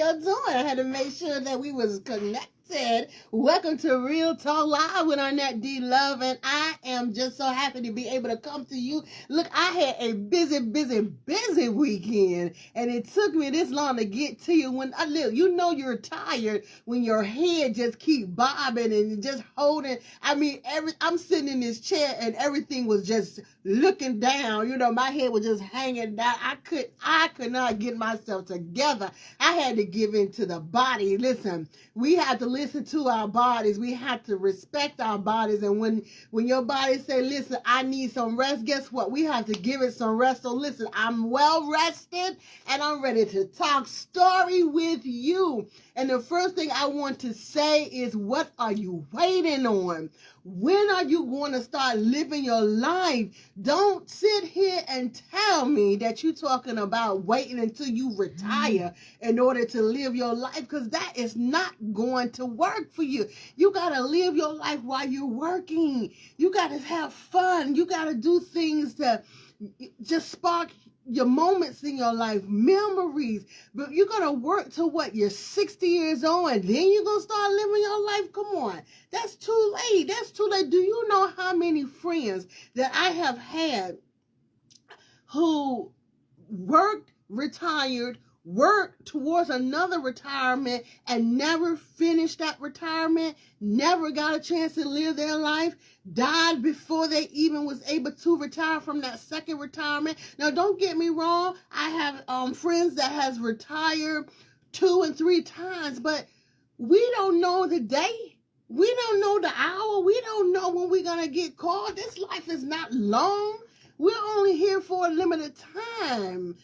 y'all doing? I had to make sure that we was connected. Welcome to Real Talk Live with Arnett D. Love, and I am just so happy to be able to come to you. Look, I had a busy weekend, and it took me this long to get to you. When I live, you know you're tired when your head just keep bobbing and just holding. I mean, I'm sitting in this chair and everything was just looking down. You know, my head was just hanging down. I could not get myself together. I had to give in to the body. Listen, we have to listen to our bodies. We have to respect our bodies. And when your body say, listen, I need some rest, guess what? We have to give it some rest. So listen, I'm well rested and I'm ready to talk story with you. And the first thing I want to say is, what are you waiting on? When are you going to start living your life? Don't sit here and tell me that you're talking about waiting until you retire in order to live your life, because that is not going to work for you. You got to live your life while you're working. You got to have fun. You got to do things to just spark your moments in your life, memories. But you're going to work to what? You're 60 years old and then you're going to start living your life? Come on. That's too late. That's too late. Do you know how many friends that I have had who retired, worked towards another retirement and never finished that retirement, never got a chance to live their life, died before they even was able to retire from that second retirement? Now, don't get me wrong. I have friends that has retired 2 and 3 times, but we don't know the day. We don't know the hour. We don't know when we're going to get called. This life is not long. We're only here for a limited time.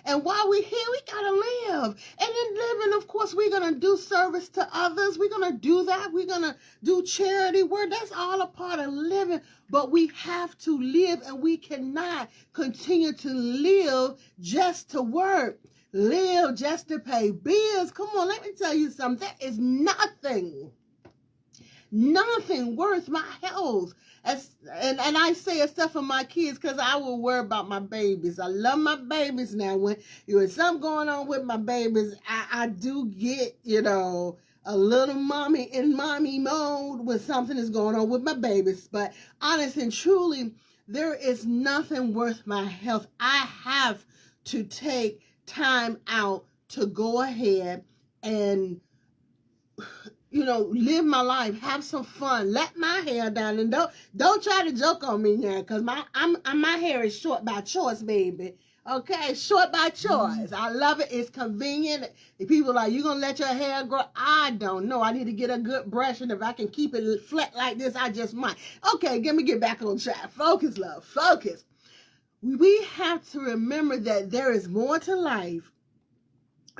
And while we're here, we got to live. And in living, of course, we're going to do service to others. We're going to do that. We're going to do charity work. That's all a part of living. But we have to live, and we cannot continue to live just to work. Live just to pay bills. Come on, let me tell you something. That is nothing worth my health. And I say except for my kids, because I will worry about my babies. I love my babies now. When there's something going on with my babies, I do get, a little mommy mode when something is going on with my babies. But honest and truly, there is nothing worth my health. I have to take time out to go ahead and live my life, have some fun, let my hair down, and don't try to joke on me now, because my hair is short by choice, baby. Okay, short by choice. I love it. It's convenient. If people are like, you gonna let your hair grow? I don't know. I need to get a good brush, and if I can keep it flat like this, I just might. Okay, let me get back on track. Focus, love. Focus. We have to remember that there is more to life.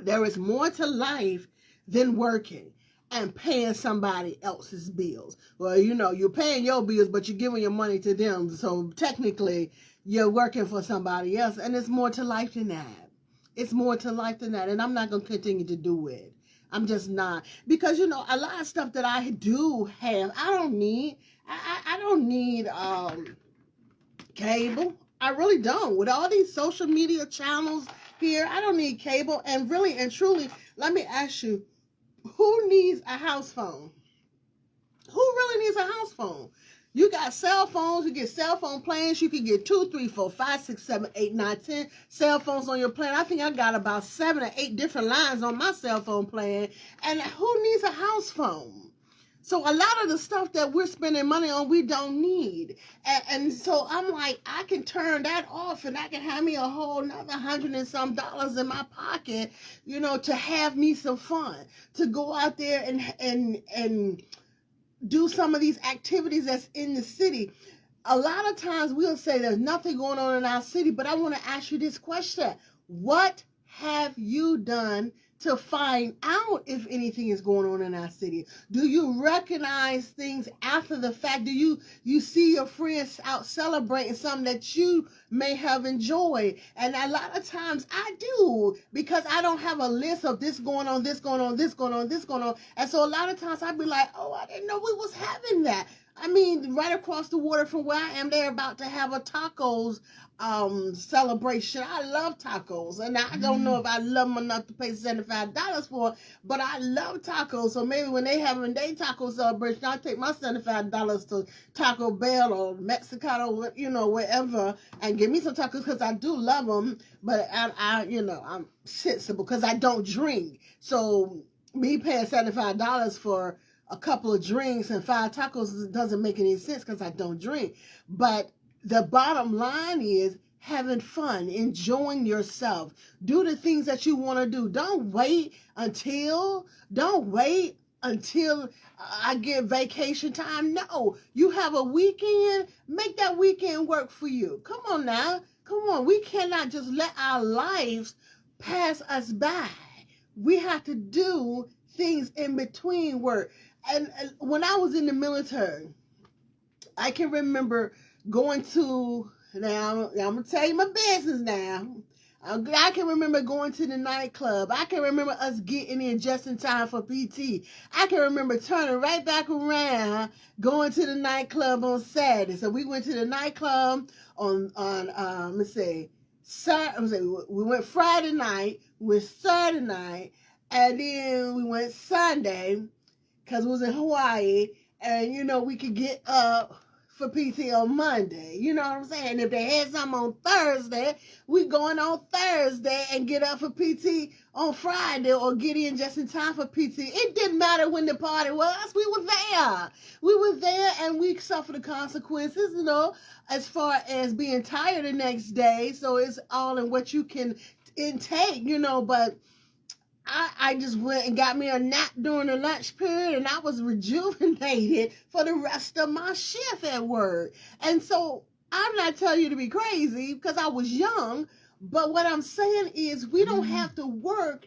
There is more to life than working and paying somebody else's bills. Well, you're paying your bills, but you're giving your money to them. So technically, you're working for somebody else. And it's more to life than that. It's more to life than that. And I'm not going to continue to do it. I'm just not. Because, a lot of stuff that I do have, I don't need cable. I really don't. With all these social media channels here, I don't need cable. And really and truly, let me ask you, who needs a house phone? Who really needs a house phone? You got cell phones. You get cell phone plans. You can get 2, 3, 4, 5, 6, 7, 8, 9, 10 cell phones on your plan. I think I got about 7 or 8 different lines on my cell phone plan. And who needs a house phone? So a lot of the stuff that we're spending money on, we don't need. And so I'm like, I can turn that off and I can have me a whole another $100 and some in my pocket, to have me some fun, to go out there and do some of these activities that's in the city. A lot of times we'll say there's nothing going on in our city, but I want to ask you this question. What have you done to find out if anything is going on in our city? Do you recognize things after the fact? Do you see your friends out celebrating something that you may have enjoyed? And a lot of times I do, because I don't have a list of this going on, this going on, this going on, this going on. And so a lot of times I'd be like, oh, I didn't know we was having that. I mean, right across the water from where I am, they're about to have a tacos celebration. I love tacos, and I don't know if I love them enough to pay $75 for, but I love tacos. So maybe when they having their taco celebration, I'll take my $75 to Taco Bell or Mexicano, you know, wherever, and give me some tacos because I do love them. But I'm sensible because I don't drink. So me paying $75 for a couple of drinks and 5 tacos doesn't make any sense because I don't drink. But the bottom line is having fun, enjoying yourself. Do the things that you want to do. Don't wait until I get vacation time. No, you have a weekend. Make that weekend work for you. Come on now. Come on. We cannot just let our lives pass us by. We have to do things in between work. And when I was in the military, I can remember going to, now I'm going to tell you my business now. I can remember going to the nightclub. I can remember us getting in just in time for PT. I can remember turning right back around, going to the nightclub on Saturday. So we went to the nightclub on we went Friday night, we went Saturday night, and then we went Sunday, because it was in Hawaii, and, you know, we could get up for PT on Monday. You know what I'm saying? If they had something on Thursday, we going on Thursday and get up for PT on Friday or get in just in time for PT. It didn't matter when the party was. We were there. We were there, and we suffered the consequences, you know, as far as being tired the next day. So it's all in what you can intake, you know, but I just went and got me a nap during the lunch period, and I was rejuvenated for the rest of my shift at work. And so I'm not telling you to be crazy because I was young, but what I'm saying is we don't have to work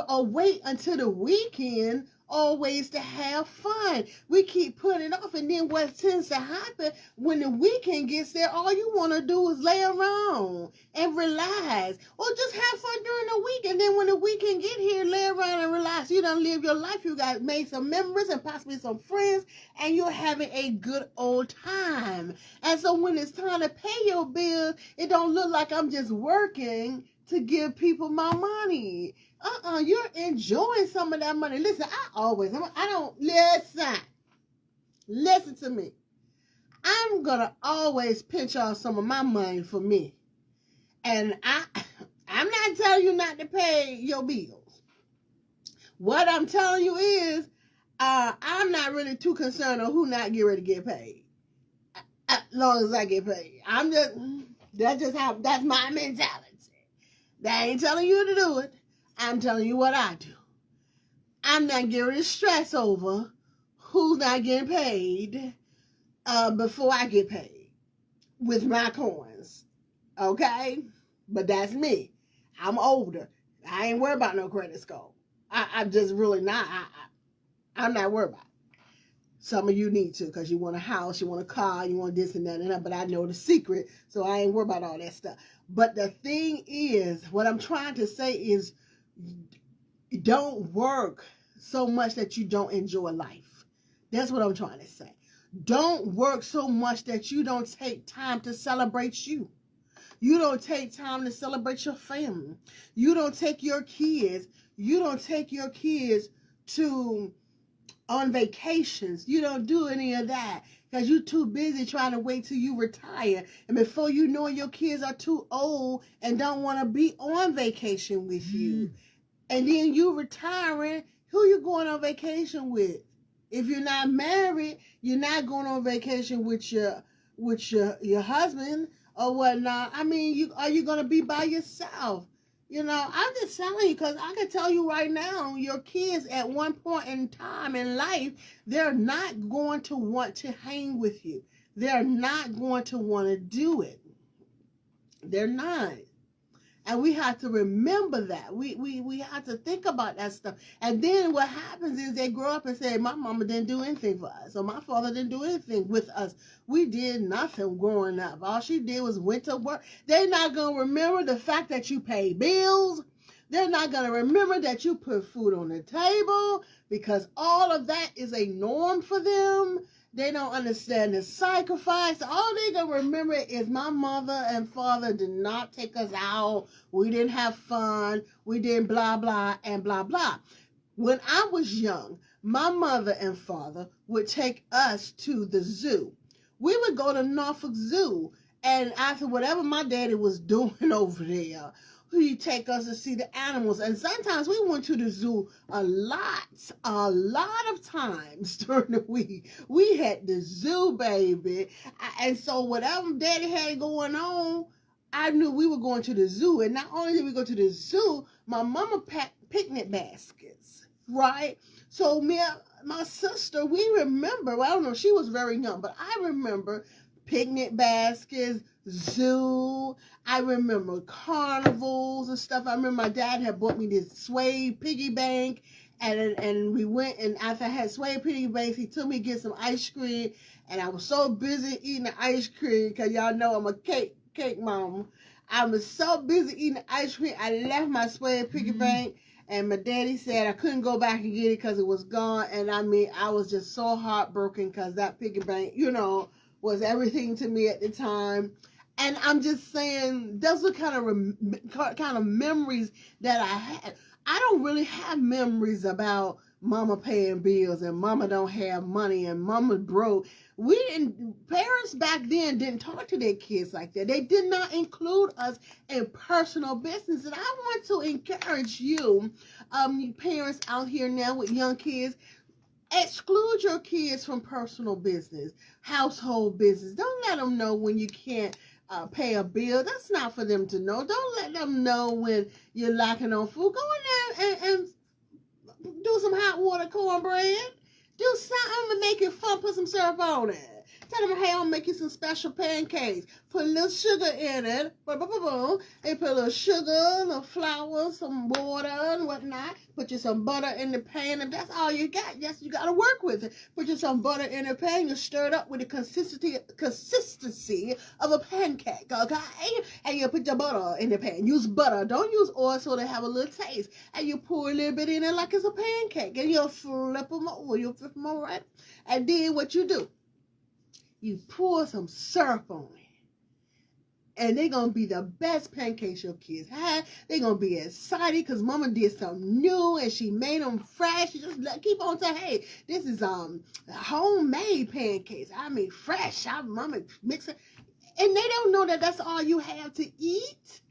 or wait until the weekend always to have fun. We keep putting it off, and then what tends to happen when the weekend gets there, all you want to do is lay around and relax, or just have fun during the week. And then when the weekend get here, lay around and relax. You done live your life. You got made some memories and possibly some friends, and you're having a good old time. And so when it's time to pay your bills, it don't look like I'm just working to give people my money. You're enjoying some of that money. Listen, listen to me. I'm going to always pinch off some of my money for me. And I'm not telling you not to pay your bills. What I'm telling you is, I'm not really too concerned on who not get ready to get paid. As long as I get paid. That's my mentality. That ain't telling you to do it. I'm telling you what I do. I'm not getting stress over who's not getting paid before I get paid with my coins. Okay? But that's me. I'm older. I ain't worried about no credit score. I'm just really not. I'm not worried about it. Some of you need to, because you want a house, you want a car, you want this and that and that, but I know the secret, so I ain't worried about all that stuff. But the thing is, what I'm trying to say is, don't work so much that you don't enjoy life. That's what I'm trying to say. Don't work so much that you don't take time to celebrate you. You don't take time to celebrate your family. You don't take your kids. You don't take your kids on vacations. You don't do any of that because you're too busy trying to wait till you retire. And before you know it, your kids are too old and don't want to be on vacation with you. And then you retiring, who you going on vacation with? If you're not married, you're not going on vacation with your husband or whatnot. I mean, are you going to be by yourself? You know, I'm just telling you, because I can tell you right now, your kids at one point in time in life, they're not going to want to hang with you. They're not going to want to do it. They're not. And we have to remember that. We have to think about that stuff. And then what happens is they grow up and say, my mama didn't do anything for us, or my father didn't do anything with us. We did nothing growing up. All she did was went to work. They're not going to remember the fact that you pay bills. They're not going to remember that you put food on the table, because all of that is a norm for them. They don't understand the sacrifice. All they gonna remember is my mother and father did not take us out. We didn't have fun. We didn't blah, blah, and blah, blah. When I was young, my mother and father would take us to the zoo. We would go to Norfolk Zoo, and after whatever my daddy was doing over there, he'd take us to see the animals. And sometimes we went to the zoo a lot of times during the week. We had the zoo, baby. And so whatever daddy had going on, I knew we were going to the zoo. And not only did we go to the zoo, my mama packed picnic baskets, right? So me and my sister, we remember, well, I don't know, she was very young, but I remember picnic baskets, zoo. I remember carnivals and stuff. I remember my dad had bought me this suede piggy bank, and we went, and after I had suede piggy banks, he took me to get some ice cream, and I was so busy eating the ice cream, because y'all know I'm a cake mama. I was so busy eating the ice cream, I left my suede piggy bank, and my daddy said I couldn't go back and get it because it was gone. And I mean, I was just so heartbroken because that piggy bank, you know, was everything to me at the time. And I'm just saying, those are kind of memories that I had. I don't really have memories about mama paying bills and mama don't have money and mama broke. Parents back then didn't talk to their kids like that. They did not include us in personal business. And I want to encourage you, parents out here now with young kids, exclude your kids from personal business, household business. Don't let them know when you can't pay a bill. That's not for them to know. Don't let them know when you're lacking on food. Go in there and do some hot water cornbread. Do something to make it fun. Put some syrup on it. Tell them, hey, I'll make you some special pancakes. Put a little sugar in it. And put a little sugar, a little flour, some water, and whatnot. Put you some butter in the pan. If that's all you got, yes, you got to work with it. Put you some butter in the pan. You stir it up with the consistency of a pancake, okay? And you put your butter in the pan. Use butter. Don't use oil so they have a little taste. And you pour a little bit in it like it's a pancake. And you'll flip them over. You'll flip them over, right? And then what you do, you pour some syrup on it. And they're going to be the best pancakes your kids had. They're going to be excited because mama did something new and she made them fresh. You just keep on saying, hey, this is homemade pancakes. I mean, fresh. Mama mix it. And they don't know that that's all you have to eat.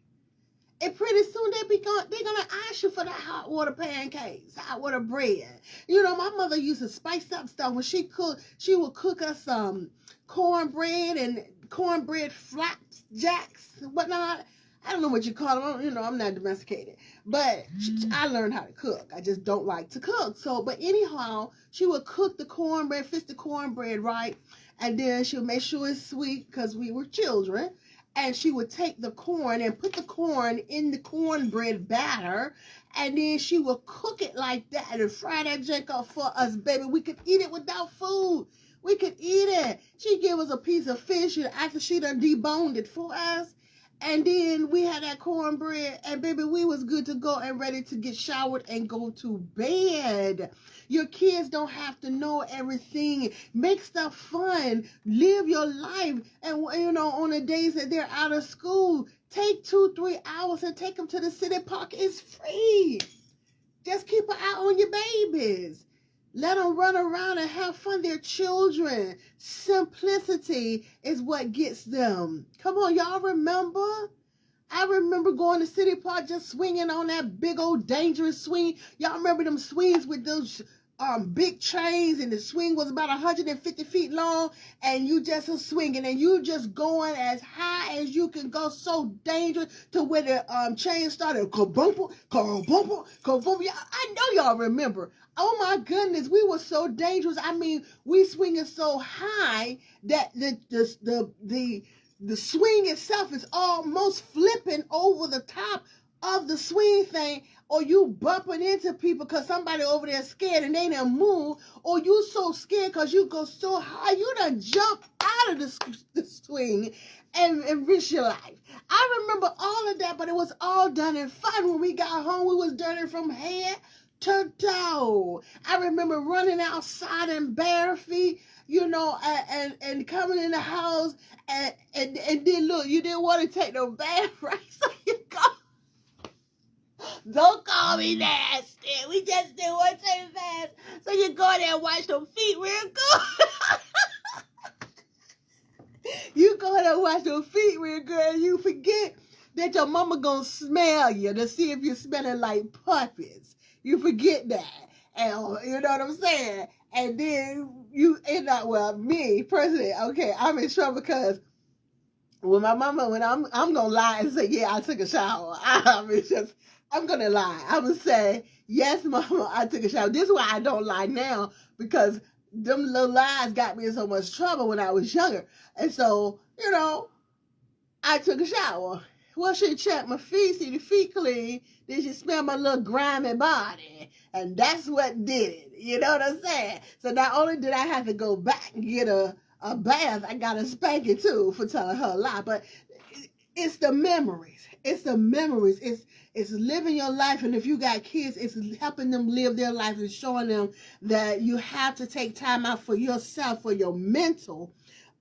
And pretty soon they're going to ask you for the hot water pancakes, hot water bread. You know, my mother used to spice up stuff. When she cooked, she would cook us cornbread and cornbread flapjacks and whatnot. I don't know what you call them. You know, I'm not domesticated. But I learned how to cook. I just don't like to cook. So, but anyhow, she would cook the cornbread, fix the cornbread right. And then she would make sure it's sweet because we were children. And she would take the corn and put the corn in the cornbread batter. And then she would cook it like that and fry that junk up for us, baby. We could eat it without food. We could eat it. She'd give us a piece of fish after she done deboned it for us. And then we had that cornbread. And, baby, we was good to go and ready to get showered and go to bed. Your kids don't have to know everything. Make stuff fun. Live your life. And, you know, on the days that they're out of school, take 2-3 hours and take them to the city park. It's free. Just keep an eye on your babies. Let them run around and have fun. They're children. Simplicity is what gets them. Come on, y'all remember? I remember going to City Park just swinging on that big old dangerous swing. Y'all remember them swings with those big chains, and the swing was about 150 feet long, and you just are swinging, and you just going as high as you can go, so dangerous, to where the chain started kaboom, kaboom, kaboom. I know y'all remember. Oh my goodness, we were so dangerous. I mean, we swinging so high that the swing itself is almost flipping over the top of the swing thing, or you bumping into people because somebody over there scared and they done move, or you so scared because you go so high, you done jump out of the swing and risk your life. I remember all of that, but it was all done in fun. When we got home, we was dirty from head to toe. I remember running outside in bare feet and coming in the house and then look, you didn't want to take no bath, right? So you go. Don't call me nasty. We just didn't want to take a bath. So you go there and wash your feet real good. You go there and wash your feet real good, and you forget that your mama gonna smell you to see if you're smelling like puppies. You forget that. And you know what I'm saying? And then you end up, well, me personally, okay, I'm in trouble because when my mama, when I'm gonna lie and say, yeah, I took a shower. I'm gonna lie. I'm gonna say, yes, mama, I took a shower. This is why I don't lie now, because them little lies got me in so much trouble when I was younger. And so, I took a shower. Well, she checked my feet, see the feet clean. Then she smelled my little grimy body. And that's what did it. You know what I'm saying? So not only did I have to go back and get a bath, I got a spanking too for telling her a lie. But it's the memories. It's the memories. It's living your life. And if you got kids, it's helping them live their life and showing them that you have to take time out for yourself, for your mental.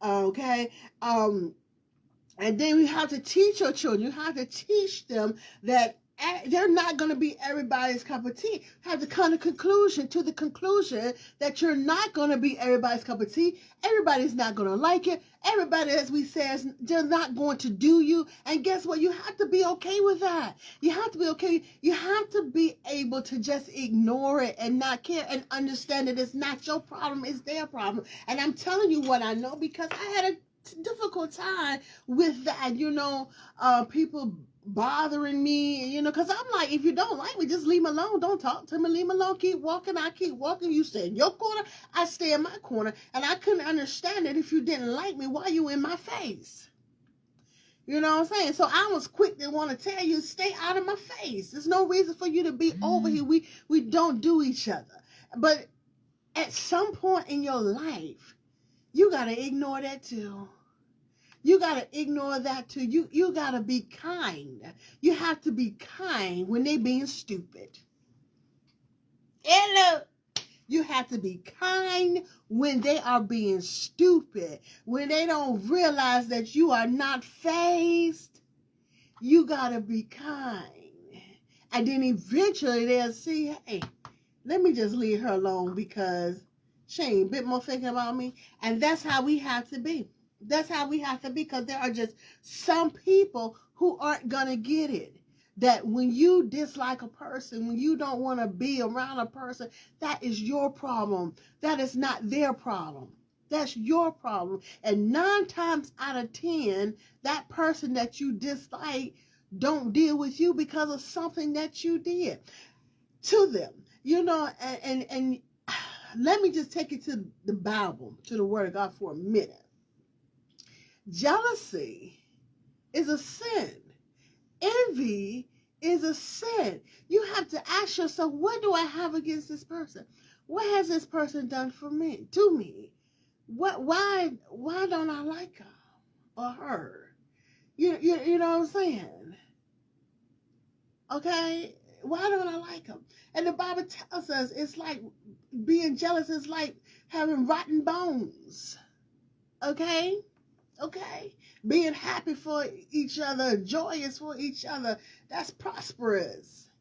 Okay? And then you have to teach your children. You have to teach them that they're not going to be everybody's cup of tea. You have to come to the conclusion that you're not going to be everybody's cup of tea. Everybody's not going to like it. Everybody, as we say, they're not going to do you. And guess what? You have to be okay with that. You have to be okay. You have to be able to just ignore it and not care and understand that it's not your problem. It's their problem. And I'm telling you what I know, because I had a difficult time with that, people bothering me, because I'm like, if you don't like me, just leave me alone. Don't talk to me. Leave me alone. Keep walking. I keep walking. You stay in your corner. I stay in my corner. And I couldn't understand it. If you didn't like me, why you in my face? You know what I'm saying? So I was quick to want to tell you, stay out of my face. There's no reason for you to be over here. We don't do each other. But at some point in your life, you got to ignore that too. You got to ignore that too. You got to be kind. You have to be kind when they being stupid. Hello. You have to be kind when they are being stupid. When they don't realize that you are not fazed, you got to be kind. And then eventually they'll see, hey, let me just leave her alone because she ain't a bit more thinking about me. And that's how we have to be. That's how we have to be, because there are just some people who aren't going to get it. That when you dislike a person, when you don't want to be around a person, that is your problem. That is not their problem. That's your problem. And 9 times out of 10, that person that you dislike don't deal with you because of something that you did to them. And let me just take you to the Bible, to the Word of God for a minute. Jealousy is a sin. Envy is a sin. You have to ask yourself, what do I have against this person? What has this person done to me? Why don't I like her or her? You know what I'm saying? Okay? Why don't I like them? And the Bible tells us it's like being jealous is like having rotten bones. Okay? Okay? Being happy for each other, joyous for each other, that's prosperous.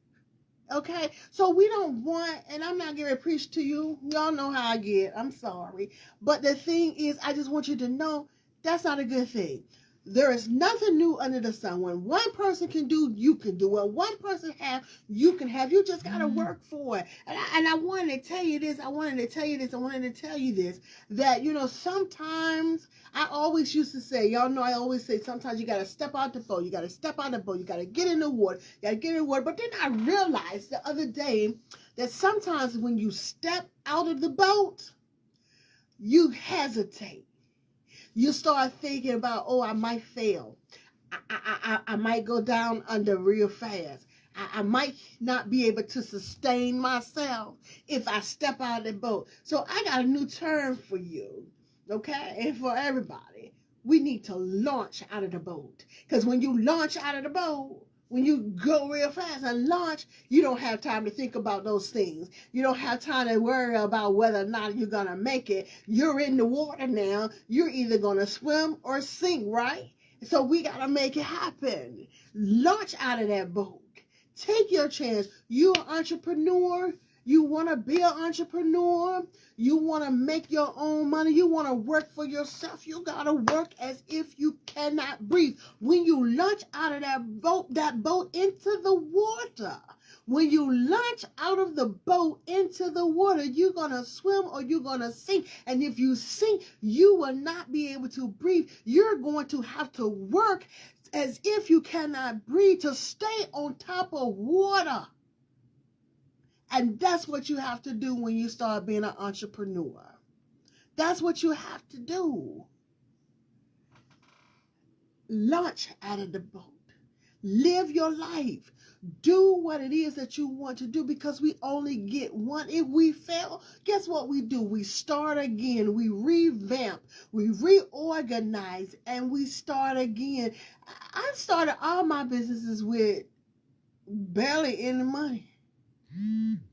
Okay? So we don't want, and I'm not going to preach to you. Y'all know how I get. I'm sorry. But the thing is, I just want you to know that's not a good thing. There is nothing new under the sun. When one person can do, you can do. When one person have, you can have. You just got to work for it. And I wanted to tell you this. I wanted to tell you this. That, sometimes I always used to say, y'all know I always say, sometimes you got to step out the boat. You got to step out the boat. You got to get in the water. You got to get in the water. But then I realized the other day that sometimes when you step out of the boat, you hesitate. You start thinking about, I might fail. I might go down under real fast. I might not be able to sustain myself if I step out of the boat. So I got a new term for you, okay? And for everybody. We need to launch out of the boat. Because when you launch out of the boat, when you go real fast and launch, you don't have time to think about those things. You don't have time to worry about whether or not you're going to make it. You're in the water now. You're either going to swim or sink, right? So we got to make it happen. Launch out of that boat. Take your chance. You're an entrepreneur. You want to be an entrepreneur. You want to make your own money. You want to work for yourself. You got to work as if you cannot breathe. When you launch out of that boat into the water, when you launch out of the boat into the water, you're going to swim or you're going to sink. And if you sink, you will not be able to breathe. You're going to have to work as if you cannot breathe to stay on top of water. And that's what you have to do when you start being an entrepreneur. That's what you have to do. Launch out of the boat. Live your life. Do what it is that you want to do, because we only get one. If we fail, guess what we do? We start again. We revamp. We reorganize, and we start again. I started all my businesses with barely any money.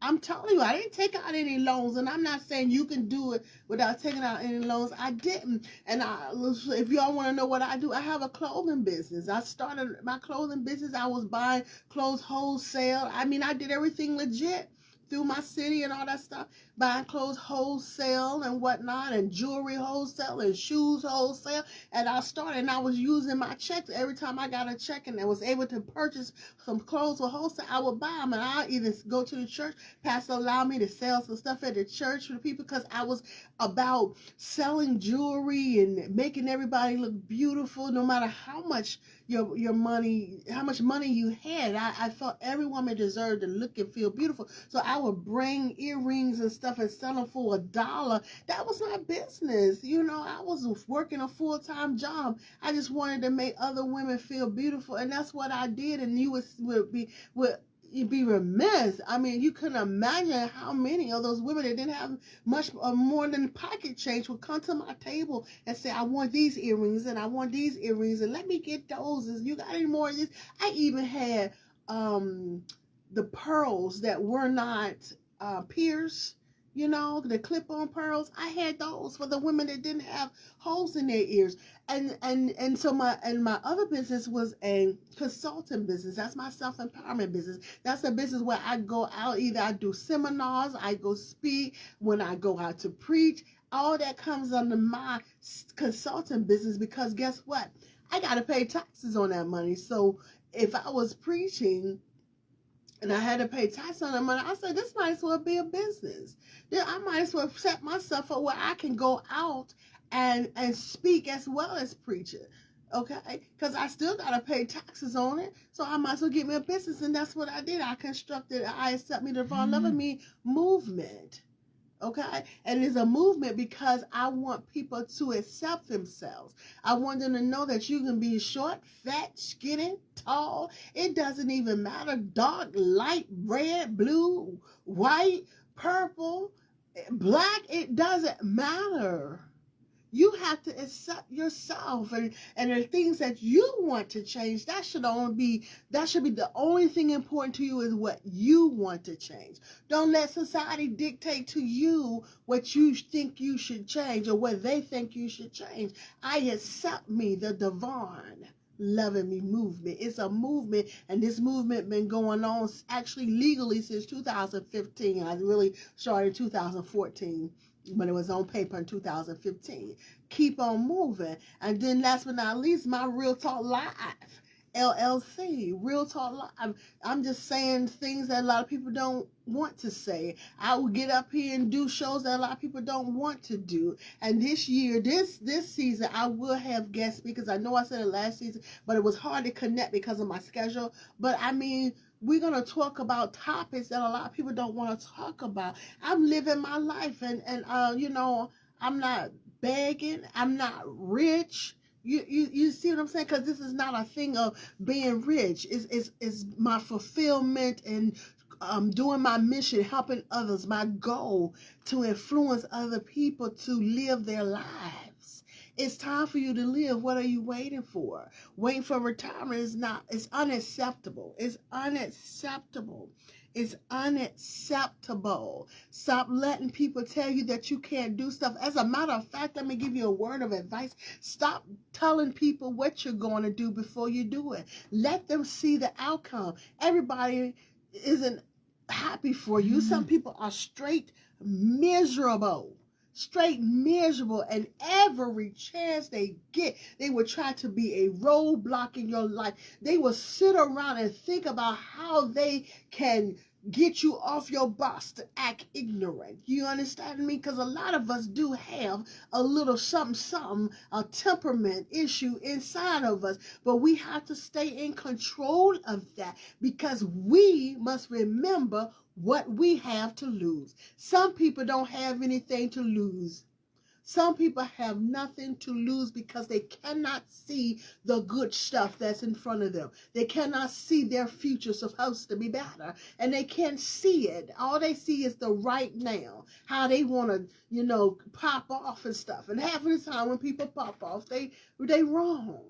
I'm telling you, I didn't take out any loans, and I'm not saying you can do it without taking out any loans. I didn't. And if y'all want to know what I do, I have a clothing business. I started my clothing business. I was buying clothes wholesale. I mean, I did everything legit through my city and all that stuff, buying clothes wholesale and whatnot, and jewelry wholesale and shoes wholesale. And I started, and I was using my checks every time I got a check and I was able to purchase some clothes for wholesale. I would buy them, and I'll even go to the church. Pastor allowed me to sell some stuff at the church for the people, because I was about selling jewelry and making everybody look beautiful, no matter how much your money, how much money you had. I felt every woman deserved to look and feel beautiful. So I would bring earrings and stuff and sell them for $1. That was my business. You know, I was working a full-time job. I just wanted to make other women feel beautiful, and that's what I did. And you you'd be remiss. I mean, you couldn't imagine how many of those women that didn't have much more than pocket change would come to my table and say, I want these earrings, and I want these earrings, and let me get those. And you got any more of this? I even had the pearls that were not pierced, you know, the clip-on pearls. I had those for the women that didn't have holes in their ears. And so my other business was a consulting business. That's my self-empowerment business. That's a business where I go out, either I do seminars, I go speak, when I go out to preach. All that comes under my consulting business, because guess what? I got to pay taxes on that money. So if I was preaching and I had to pay tax on that money, I said, this might as well be a business. Then I might as well set myself up where I can go out and speak as well as preach it. Okay? Because I still got to pay taxes on it. So I might as well get me a business. And that's what I did. I constructed I Accept Me Devon Loving Me movement. Okay? And it's a movement because I want people to accept themselves. I want them to know that you can be short, fat, skinny, tall. It doesn't even matter. Dark, light, red, blue, white, purple, black. It doesn't matter. You have to accept yourself, and the things that you want to change. That should be the only thing important to you, is what you want to change. Don't let society dictate to you what you think you should change or what they think you should change. I Accept Me, the Devon Loving Me movement. It's a movement, and this movement been going on actually legally since 2015. I really started in 2014. But it was on paper in 2015. Keep on moving. And then last but not least, my Real Talk Live LLC. Real Talk Live. I'm just saying things that a lot of people don't want to say. I will get up here and do shows that a lot of people don't want to do. And this year, this season, I will have guests, because I know I said it last season, but it was hard to connect because of my schedule. But I mean, we're going to talk about topics that a lot of people don't want to talk about. I'm living my life, and you know, I'm not begging. I'm not rich. You see what I'm saying? Because this is not a thing of being rich. It's my fulfillment and doing my mission, helping others. My goal to influence other people to live their lives It's time for you to live. What are you waiting for? Waiting for retirement is not, it's unacceptable. It's unacceptable. It's unacceptable. Stop letting people tell you that you can't do stuff. As a matter of fact, let me give you a word of advice. Stop telling people what you're going to do before you do it. Let them see the outcome. Everybody isn't happy for you. Some people are straight miserable. Straight miserable, and every chance they get, they will try to be a roadblock in your life. They will sit around and think about how they can get you off your box to act ignorant. You understand me? Because a lot of us do have a little something, a temperament issue inside of us, but we have to stay in control of that, because we must remember what we have to lose. Some people don't have anything to lose. Some people have nothing to lose because they cannot see the good stuff that's in front of them. They cannot see their future supposed to be better, and they can't see it. All they see is the right now, how they want to, pop off and stuff. And half of the time when people pop off, they wrong.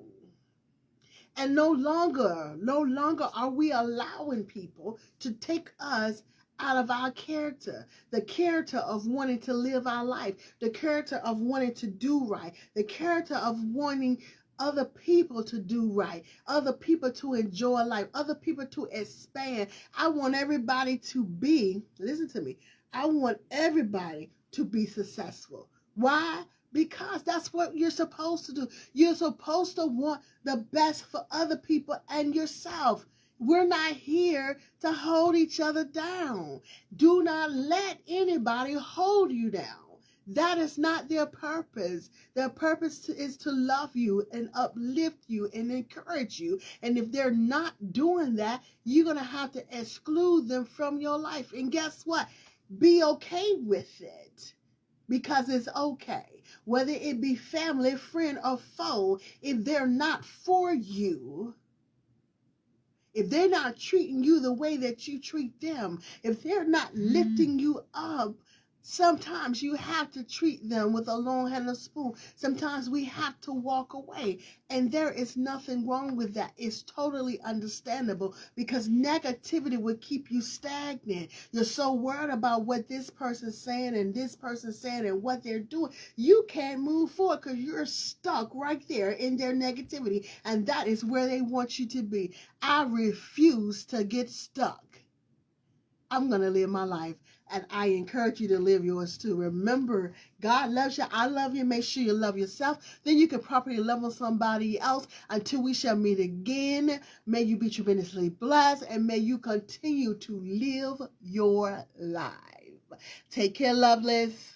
And no longer are we allowing people to take us out of our character, the character of wanting to live our life, the character of wanting to do right, the character of wanting other people to do right, other people to enjoy life, other people to expand. I want everybody to be, listen to me, I want everybody to be successful. Why? Because that's what you're supposed to do. You're supposed to want the best for other people and yourself. We're not here to hold each other down. Do not let anybody hold you down. That is not their purpose. Their purpose is to love you and uplift you and encourage you. And if they're not doing that, you're going to have to exclude them from your life. And guess what? Be okay with it. Because it's okay. Whether it be family, friend, or foe, if they're not for you, if they're not treating you the way that you treat them, if they're not lifting you up, sometimes you have to treat them with a long-handled spoon. Sometimes we have to walk away. And there is nothing wrong with that. It's totally understandable, because negativity would keep you stagnant. You're so worried about what this person's saying and this person's saying and what they're doing. You can't move forward because you're stuck right there in their negativity. And that is where they want you to be. I refuse to get stuck. I'm going to live my life, and I encourage you to live yours too. Remember, God loves you. I love you. Make sure you love yourself. Then you can properly love on somebody else. Until we shall meet again, may you be tremendously blessed, and may you continue to live your life. Take care, lovelies.